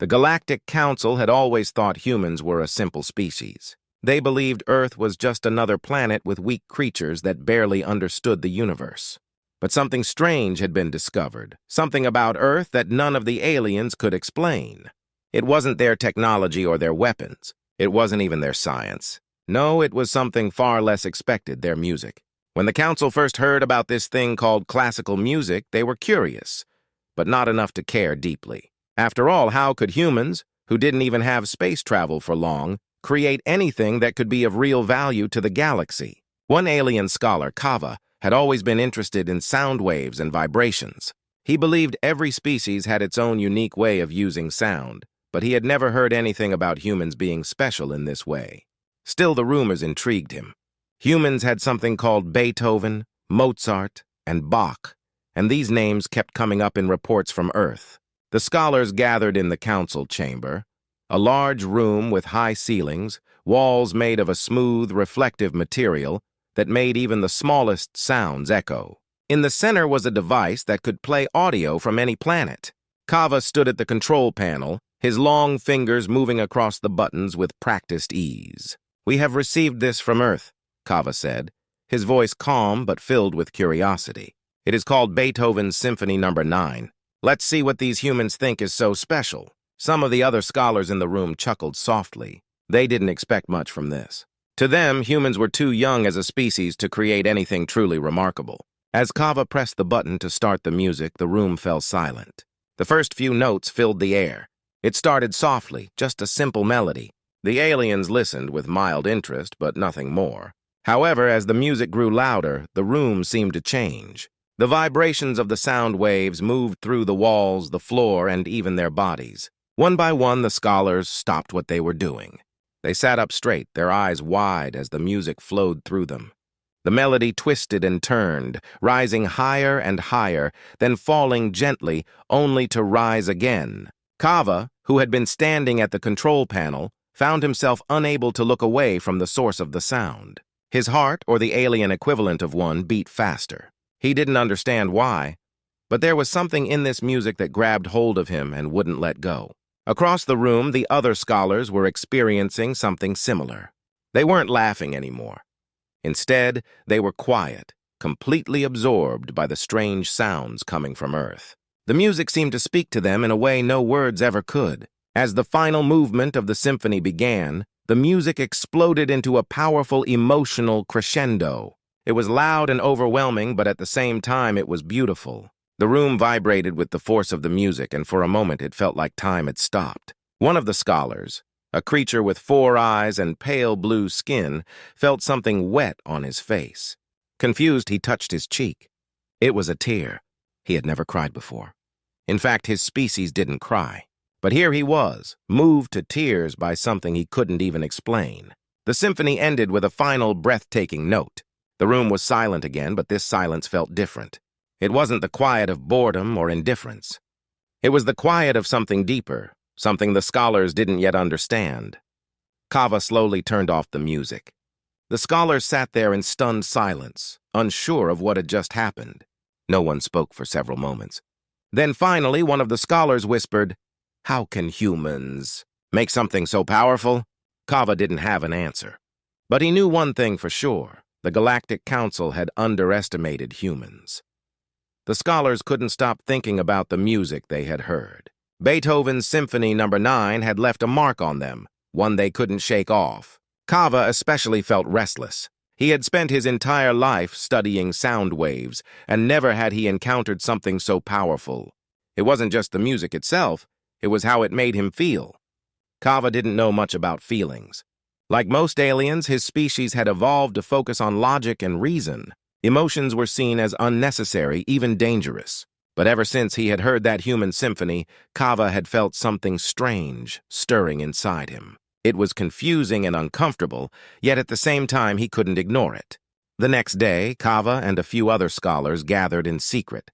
The Galactic Council had always thought humans were a simple species. They believed Earth was just another planet with weak creatures that barely understood the universe. But something strange had been discovered, something about Earth that none of the aliens could explain. It wasn't their technology or their weapons. It wasn't even their science. No, it was something far less expected, their music. When the Council first heard about this thing called classical music, they were curious, but not enough to care deeply. After all, how could humans, who didn't even have space travel for long, create anything that could be of real value to the galaxy? One alien scholar, Kava, had always been interested in sound waves and vibrations. He believed every species had its own unique way of using sound, but he had never heard anything about humans being special in this way. Still, the rumors intrigued him. Humans had something called Beethoven, Mozart, and Bach, and these names kept coming up in reports from Earth. The scholars gathered in the council chamber, a large room with high ceilings, walls made of a smooth, reflective material that made even the smallest sounds echo. In the center was a device that could play audio from any planet. Kava stood at the control panel, his long fingers moving across the buttons with practiced ease. "We have received this from Earth," Kava said, his voice calm but filled with curiosity. "It is called Beethoven's Symphony No. 9. Let's see what these humans think is so special." Some of the other scholars in the room chuckled softly. They didn't expect much from this. To them, humans were too young as a species to create anything truly remarkable. As Kava pressed the button to start the music, the room fell silent. The first few notes filled the air. It started softly, just a simple melody. The aliens listened with mild interest, but nothing more. However, as the music grew louder, the room seemed to change. The vibrations of the sound waves moved through the walls, the floor, and even their bodies. One by one, the scholars stopped what they were doing. They sat up straight, their eyes wide as the music flowed through them. The melody twisted and turned, rising higher and higher, then falling gently, only to rise again. Kava, who had been standing at the control panel, found himself unable to look away from the source of the sound. His heart, or the alien equivalent of one, beat faster. He didn't understand why, but there was something in this music that grabbed hold of him and wouldn't let go. Across the room, the other scholars were experiencing something similar. They weren't laughing anymore. Instead, they were quiet, completely absorbed by the strange sounds coming from Earth. The music seemed to speak to them in a way no words ever could. As the final movement of the symphony began, the music exploded into a powerful emotional crescendo. It was loud and overwhelming, but at the same time it was beautiful. The room vibrated with the force of the music, and for a moment it felt like time had stopped. One of the scholars, a creature with 4 eyes and pale blue skin, felt something wet on his face. Confused, he touched his cheek. It was a tear. He had never cried before. In fact, his species didn't cry. But here he was, moved to tears by something he couldn't even explain. The symphony ended with a final breathtaking note. The room was silent again, but this silence felt different. It wasn't the quiet of boredom or indifference. It was the quiet of something deeper, something the scholars didn't yet understand. Kava slowly turned off the music. The scholars sat there in stunned silence, unsure of what had just happened. No one spoke for several moments. Then finally, one of the scholars whispered, "How can humans make something so powerful?" Kava didn't have an answer. But he knew one thing for sure. The Galactic Council had underestimated humans. The scholars couldn't stop thinking about the music they had heard. Beethoven's Symphony No. 9 had left a mark on them, one they couldn't shake off. Kava especially felt restless. He had spent his entire life studying sound waves, and never had he encountered something so powerful. It wasn't just the music itself, it was how it made him feel. Kava didn't know much about feelings. Like most aliens, his species had evolved to focus on logic and reason. Emotions were seen as unnecessary, even dangerous. But ever since he had heard that human symphony, Kava had felt something strange stirring inside him. It was confusing and uncomfortable, yet at the same time he couldn't ignore it. The next day, Kava and a few other scholars gathered in secret.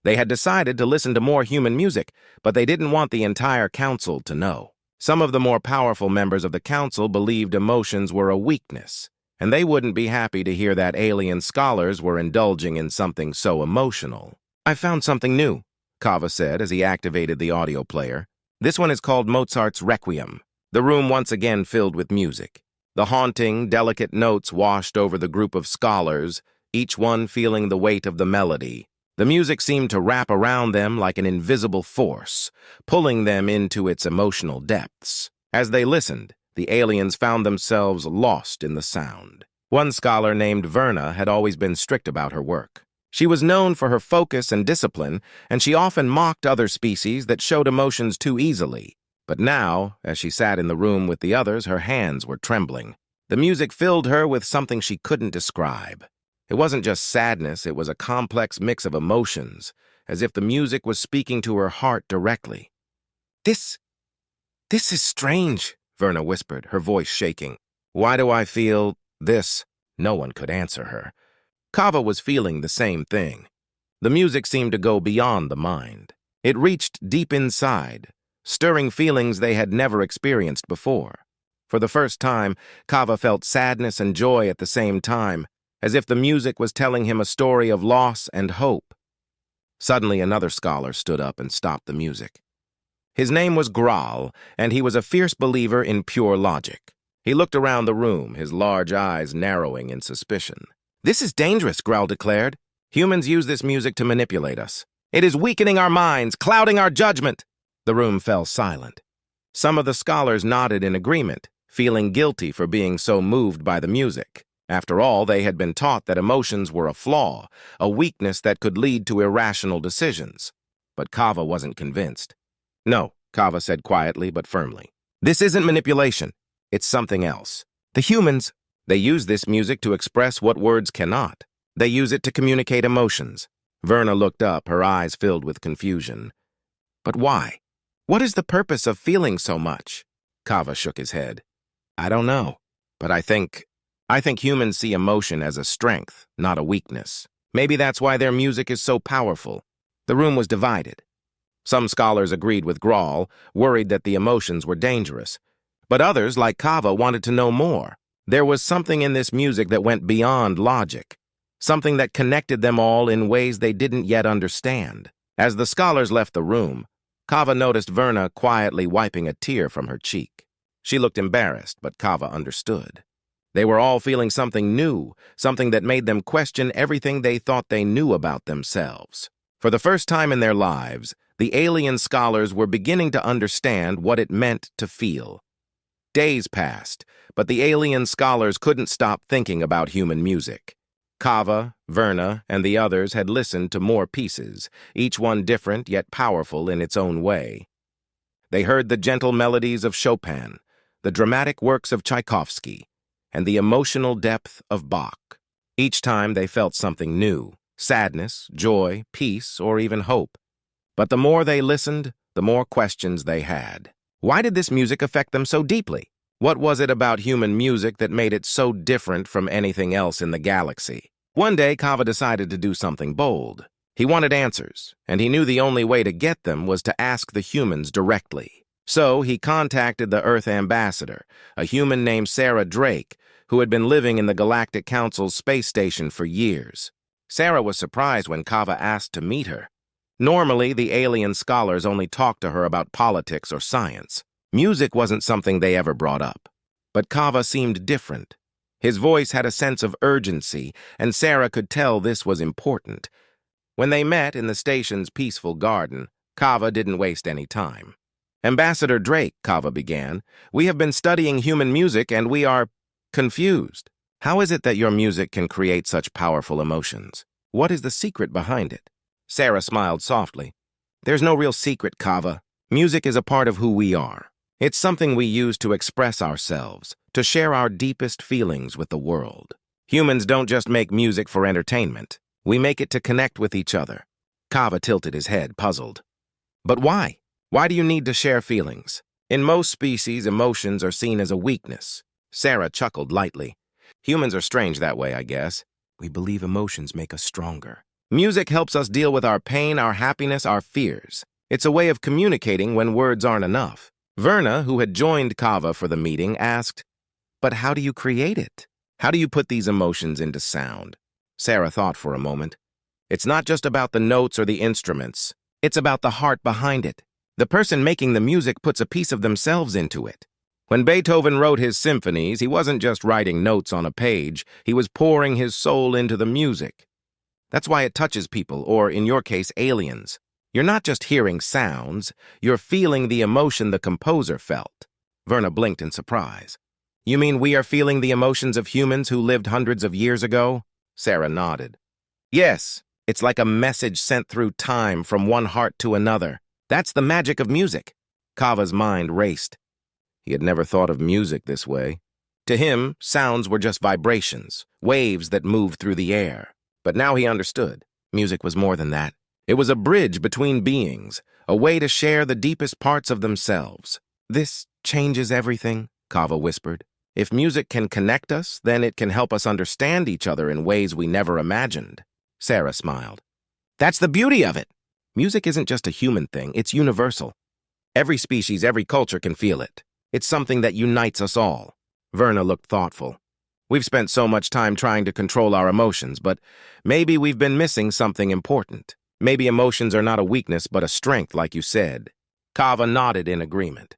They had decided to listen to more human music, but they didn't want the entire council to know. Some of the more powerful members of the council believed emotions were a weakness, and they wouldn't be happy to hear that alien scholars were indulging in something so emotional. "I found something new," Kava said as he activated the audio player. This one is called Mozart's Requiem. The room once again filled with music. The haunting, delicate notes washed over the group of scholars, each one feeling the weight of the melody. The music seemed to wrap around them like an invisible force, pulling them into its emotional depths. As they listened, the aliens found themselves lost in the sound. One scholar named Verna had always been strict about her work. She was known for her focus and discipline, and she often mocked other species that showed emotions too easily. But now, as she sat in the room with the others, her hands were trembling. The music filled her with something she couldn't describe. It wasn't just sadness, it was a complex mix of emotions, as if the music was speaking to her heart directly. This is strange, Verna whispered, her voice shaking. Why do I feel this? No one could answer her. Kava was feeling the same thing. The music seemed to go beyond the mind. It reached deep inside, stirring feelings they had never experienced before. For the first time, Kava felt sadness and joy at the same time, as if the music was telling him a story of loss and hope. Suddenly, another scholar stood up and stopped the music. His name was Graal, and he was a fierce believer in pure logic. He looked around the room, his large eyes narrowing in suspicion. "This is dangerous," Graal declared. "Humans use this music to manipulate us. It is weakening our minds, clouding our judgment." The room fell silent. Some of the scholars nodded in agreement, feeling guilty for being so moved by the music. After all, they had been taught that emotions were a flaw, a weakness that could lead to irrational decisions. But Kava wasn't convinced. "No," Kava said quietly but firmly. "This isn't manipulation. It's something else. The humans, they use this music to express what words cannot. They use it to communicate emotions." Verna looked up, her eyes filled with confusion. "But why? What is the purpose of feeling so much?" Kava shook his head. "I don't know, but I think humans see emotion as a strength, not a weakness. Maybe that's why their music is so powerful." The room was divided. Some scholars agreed with Graal, worried that the emotions were dangerous. But others, like Kava, wanted to know more. There was something in this music that went beyond logic, something that connected them all in ways they didn't yet understand. As the scholars left the room, Kava noticed Verna quietly wiping a tear from her cheek. She looked embarrassed, but Kava understood. They were all feeling something new, something that made them question everything they thought they knew about themselves. For the first time in their lives, the alien scholars were beginning to understand what it meant to feel. Days passed, but the alien scholars couldn't stop thinking about human music. Kava, Verna, and the others had listened to more pieces, each one different yet powerful in its own way. They heard the gentle melodies of Chopin, the dramatic works of Tchaikovsky, and the emotional depth of Bach. Each time they felt something new, sadness, joy, peace, or even hope. But the more they listened, the more questions they had. Why did this music affect them so deeply? What was it about human music that made it so different from anything else in the galaxy? One day, Kava decided to do something bold. He wanted answers, and he knew the only way to get them was to ask the humans directly. So he contacted the Earth ambassador, a human named Sarah Drake, who had been living in the Galactic Council's space station for years. Sarah was surprised when Kava asked to meet her. Normally, the alien scholars only talked to her about politics or science. Music wasn't something they ever brought up. But Kava seemed different. His voice had a sense of urgency, and Sarah could tell this was important. When they met in the station's peaceful garden, Kava didn't waste any time. "Ambassador Drake," Kava began, "we have been studying human music and we are confused. How is it that your music can create such powerful emotions? What is the secret behind it?" Sarah smiled softly. "There's no real secret, Kava. Music is a part of who we are. It's something we use to express ourselves, to share our deepest feelings with the world. Humans don't just make music for entertainment. We make it to connect with each other." Kava tilted his head, puzzled. "But why? Why do you need to share feelings? In most species, emotions are seen as a weakness." Sarah chuckled lightly. "Humans are strange that way, I guess. We believe emotions make us stronger. Music helps us deal with our pain, our happiness, our fears. It's a way of communicating when words aren't enough." Verna, who had joined Kava for the meeting, asked, "But how do you create it? How do you put these emotions into sound?" Sarah thought for a moment. "It's not just about the notes or the instruments. It's about the heart behind it. The person making the music puts a piece of themselves into it. When Beethoven wrote his symphonies, he wasn't just writing notes on a page, he was pouring his soul into the music. That's why it touches people, or in your case, aliens. You're not just hearing sounds, you're feeling the emotion the composer felt. Verna blinked in surprise. You mean we are feeling the emotions of humans who lived hundreds of years ago? Sarah nodded. Yes, it's like a message sent through time from one heart to another. That's the magic of music. Kava's mind raced. He had never thought of music this way. To him, sounds were just vibrations, waves that moved through the air. But now he understood. Music was more than that. It was a bridge between beings, a way to share the deepest parts of themselves. This changes everything, Kava whispered. If music can connect us, then it can help us understand each other in ways we never imagined. Sarah smiled. That's the beauty of it. Music isn't just a human thing, it's universal. Every species, every culture can feel it. It's something that unites us all. Verna looked thoughtful. We've spent so much time trying to control our emotions, but maybe we've been missing something important. Maybe emotions are not a weakness, but a strength, like you said. Kava nodded in agreement.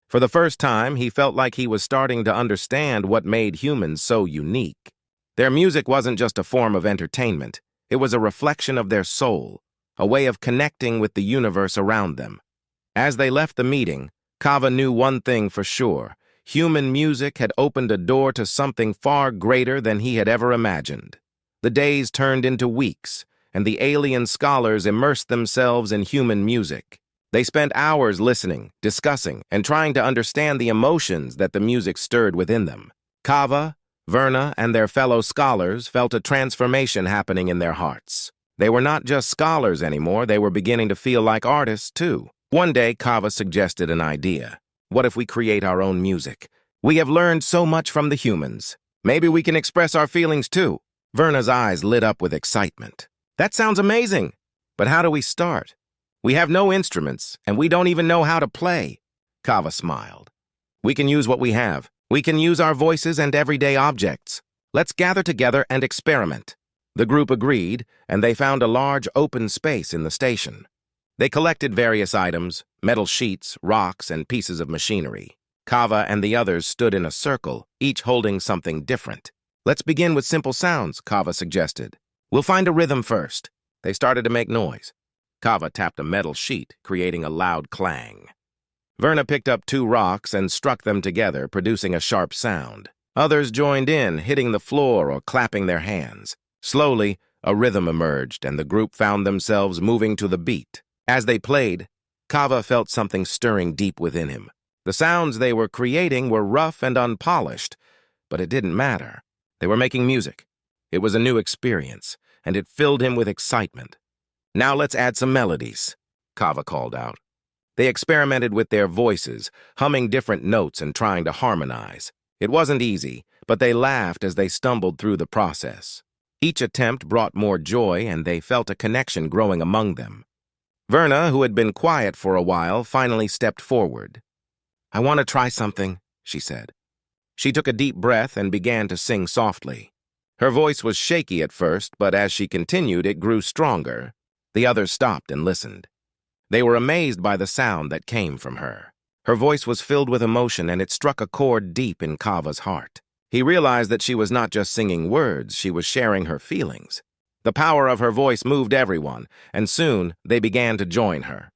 For the first time, he felt like he was starting to understand what made humans so unique. Their music wasn't just a form of entertainment. It was a reflection of their soul, a way of connecting with the universe around them. As they left the meeting, Kava knew one thing for sure. Human music had opened a door to something far greater than he had ever imagined. The days turned into weeks, and the alien scholars immersed themselves in human music. They spent hours listening, discussing, and trying to understand the emotions that the music stirred within them. Kava, Verna, and their fellow scholars felt a transformation happening in their hearts. They were not just scholars anymore, they were beginning to feel like artists, too. One day, Kava suggested an idea. What if we create our own music? We have learned so much from the humans. Maybe we can express our feelings, too. Verna's eyes lit up with excitement. That sounds amazing. But how do we start? We have no instruments, and we don't even know how to play. Kava smiled. We can use what we have. We can use our voices and everyday objects. Let's gather together and experiment. The group agreed, and they found a large open space in the station. They collected various items, metal sheets, rocks, and pieces of machinery. Kava and the others stood in a circle, each holding something different. Let's begin with simple sounds, Kava suggested. We'll find a rhythm first. They started to make noise. Kava tapped a metal sheet, creating a loud clang. Verna picked up 2 rocks and struck them together, producing a sharp sound. Others joined in, hitting the floor or clapping their hands. Slowly, a rhythm emerged, and the group found themselves moving to the beat. As they played, Kava felt something stirring deep within him. The sounds they were creating were rough and unpolished, but it didn't matter. They were making music. It was a new experience, and it filled him with excitement. Now let's add some melodies, Kava called out. They experimented with their voices, humming different notes and trying to harmonize. It wasn't easy, but they laughed as they stumbled through the process. Each attempt brought more joy, and they felt a connection growing among them. Verna, who had been quiet for a while, finally stepped forward. I want to try something, she said. She took a deep breath and began to sing softly. Her voice was shaky at first, but as she continued, it grew stronger. The others stopped and listened. They were amazed by the sound that came from her. Her voice was filled with emotion, and it struck a chord deep in Kava's heart. He realized that she was not just singing words, she was sharing her feelings. The power of her voice moved everyone, and soon they began to join her.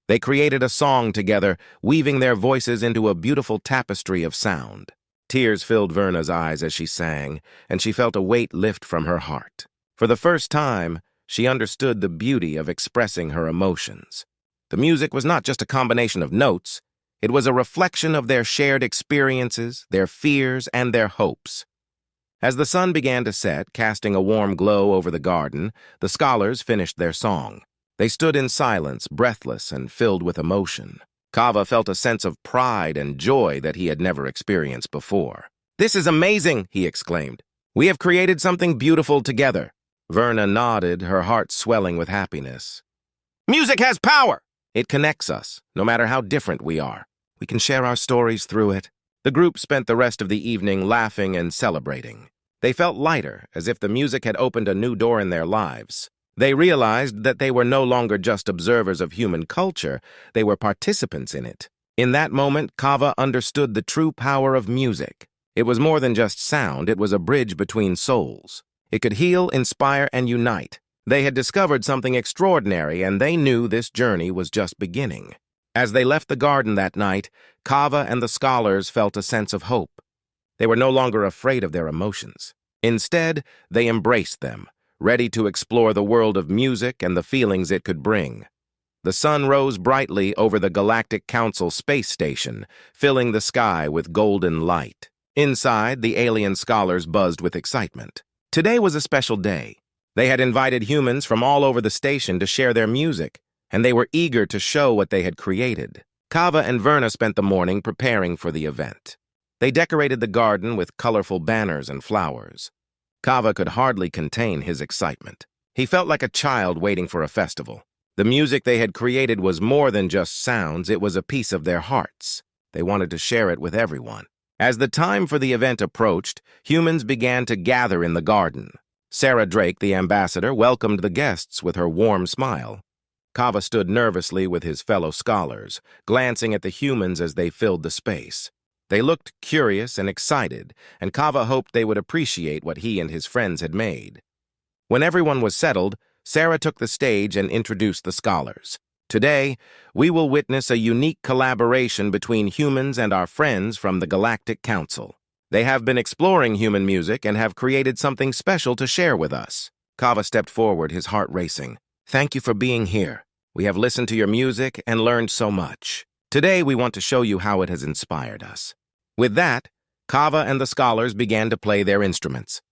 They created a song together, weaving their voices into a beautiful tapestry of sound. Tears filled Verna's eyes as she sang, and she felt a weight lift from her heart. For the first time, she understood the beauty of expressing her emotions. The music was not just a combination of notes, it was a reflection of their shared experiences, their fears, and their hopes. As the sun began to set, casting a warm glow over the garden, the scholars finished their song. They stood in silence, breathless and filled with emotion. Kava felt a sense of pride and joy that he had never experienced before. "This is amazing," he exclaimed. "We have created something beautiful together." Verna nodded, her heart swelling with happiness. "Music has power! It connects us, no matter how different we are. We can share our stories through it." The group spent the rest of the evening laughing and celebrating. They felt lighter, as if the music had opened a new door in their lives. They realized that they were no longer just observers of human culture, they were participants in it. In that moment, Kava understood the true power of music. It was more than just sound, it was a bridge between souls. It could heal, inspire, and unite. They had discovered something extraordinary, and they knew this journey was just beginning. As they left the garden that night, Kava and the scholars felt a sense of hope. They were no longer afraid of their emotions. Instead, they embraced them, ready to explore the world of music and the feelings it could bring. The sun rose brightly over the Galactic Council space station, filling the sky with golden light. Inside, the alien scholars buzzed with excitement. Today was a special day. They had invited humans from all over the station to share their music, and they were eager to show what they had created. Kava and Verna spent the morning preparing for the event. They decorated the garden with colorful banners and flowers. Kava could hardly contain his excitement. He felt like a child waiting for a festival. The music they had created was more than just sounds, it was a piece of their hearts. They wanted to share it with everyone. As the time for the event approached, humans began to gather in the garden. Sarah Drake, the ambassador, welcomed the guests with her warm smile. Kava stood nervously with his fellow scholars, glancing at the humans as they filled the space. They looked curious and excited, and Kava hoped they would appreciate what he and his friends had made. When everyone was settled, Sarah took the stage and introduced the scholars. Today, we will witness a unique collaboration between humans and our friends from the Galactic Council. They have been exploring human music and have created something special to share with us. Kava stepped forward, his heart racing. Thank you for being here. We have listened to your music and learned so much. Today, we want to show you how it has inspired us. With that, Kava and the scholars began to play their instruments.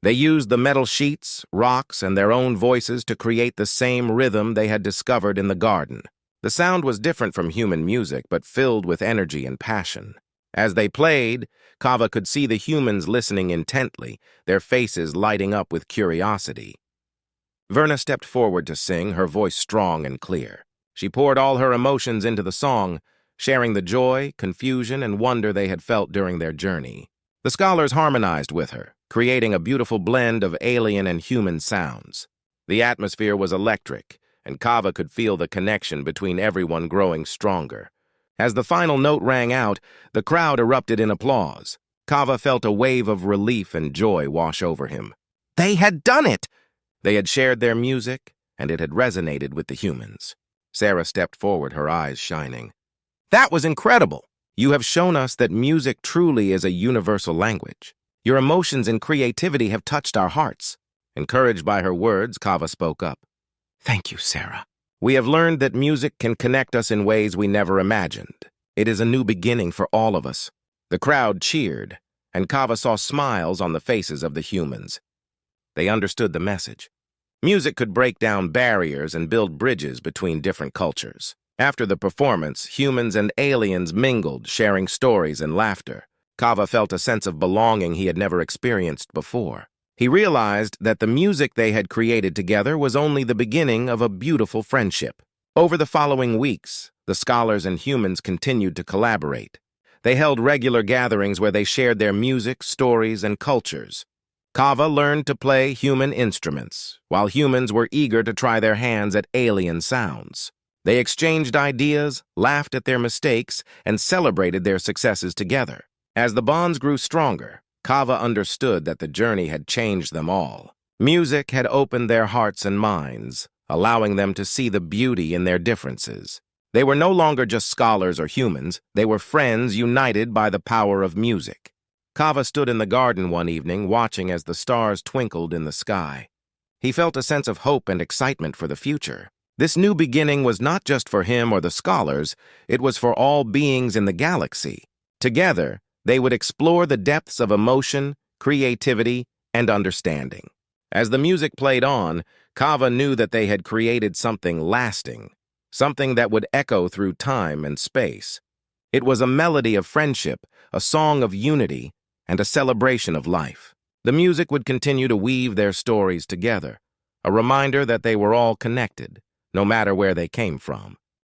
They used the metal sheets, rocks, and their own voices to create the same rhythm they had discovered in the garden. The sound was different from human music, but filled with energy and passion. As they played, Kava could see the humans listening intently, their faces lighting up with curiosity. Verna stepped forward to sing, her voice strong and clear. She poured all her emotions into the song, sharing the joy, confusion, and wonder they had felt during their journey. The scholars harmonized with her, creating a beautiful blend of alien and human sounds. The atmosphere was electric, and Kava could feel the connection between everyone growing stronger. As the final note rang out, the crowd erupted in applause. Kava felt a wave of relief and joy wash over him. They had done it! They had shared their music, and it had resonated with the humans. Sarah stepped forward, her eyes shining. That was incredible! You have shown us that music truly is a universal language. Your emotions and creativity have touched our hearts. Encouraged by her words, Kava spoke up. Thank you, Sarah. We have learned that music can connect us in ways we never imagined. It is a new beginning for all of us. The crowd cheered, and Kava saw smiles on the faces of the humans. They understood the message. Music could break down barriers and build bridges between different cultures. After the performance, humans and aliens mingled, sharing stories and laughter. Kava felt a sense of belonging he had never experienced before. He realized that the music they had created together was only the beginning of a beautiful friendship. Over the following weeks, the scholars and humans continued to collaborate. They held regular gatherings where they shared their music, stories, and cultures. Kava learned to play human instruments, while humans were eager to try their hands at alien sounds. They exchanged ideas, laughed at their mistakes, and celebrated their successes together. As the bonds grew stronger, Kava understood that the journey had changed them all. Music had opened their hearts and minds, allowing them to see the beauty in their differences. They were no longer just scholars or humans, they were friends united by the power of music. Kava stood in the garden one evening, watching as the stars twinkled in the sky. He felt a sense of hope and excitement for the future. This new beginning was not just for him or the scholars, it was for all beings in the galaxy. Together, they would explore the depths of emotion, creativity, and understanding. As the music played on, Kava knew that they had created something lasting, something that would echo through time and space. It was a melody of friendship, a song of unity, and a celebration of life. The music would continue to weave their stories together, a reminder that they were all connected, no matter where they came from.